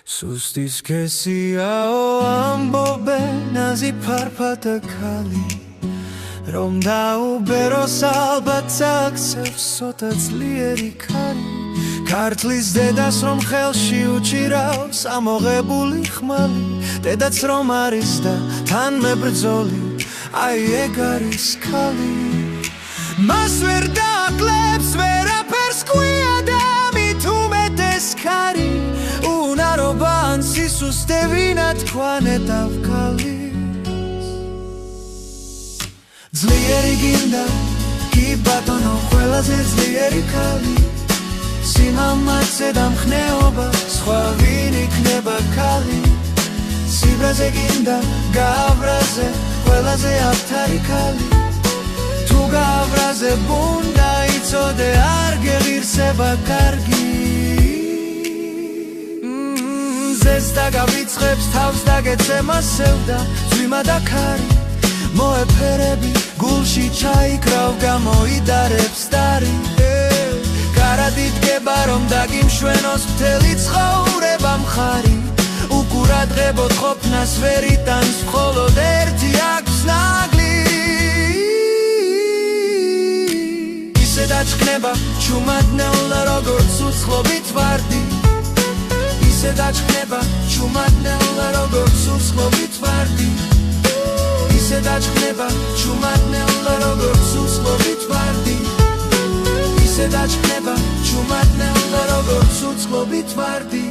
Sustis kesiao amboben azi parpata kali Rom dauberos albat aksevs sota ძლიერი ქარი Kartlis dedas rom ხელში უჭირავს ამოღებული ხმალი Დედაც რომ არის და თან მებრძოლი აი ეგ არის ქალი Mas ვერ დაკლებს ვერაფერს კვია და მით უმეტეს ქარი უნარობა ან სისუსტე ვინა თქვანე დავკალის ძლიერი გინდა კი ბატონო ყველაზე ძლიერი ქალი სიმამაცე და მხნეობა სხვა ვინ იქნება ქალი სიბრაზე გინდა გავრაზე ყველაზე აფთარი ქალი თუ გავრაზე ბუნდა იცოდე არ გეღირსება კარგი ზეს და გავიწყებს თავს დაგეცემა სევდა ძვიმა და ქარი მოეფერები გულში ჩაიკრავ გამოიდარებს დარი გარადი დგება რომ დაგიმშვენოს მთელი ცხოვრება მხარი უყურადღებოდ ყოფნას ვერ იტანს მხოლოდ ერთი აქვს ნაგლი ისე დაჩქნება ჩუმადნეულა როგორც უცხლობით ვარდი ისე დაჩქნება ჩუმადნეულა როგორც უცხლობით ვარდი ისე დაჩქნება ჩუმადნეულა როგორც უცხლობით ვარდი ისე დაჩქნება ჩუმადნეულა როგორც უცხლობით ვარდი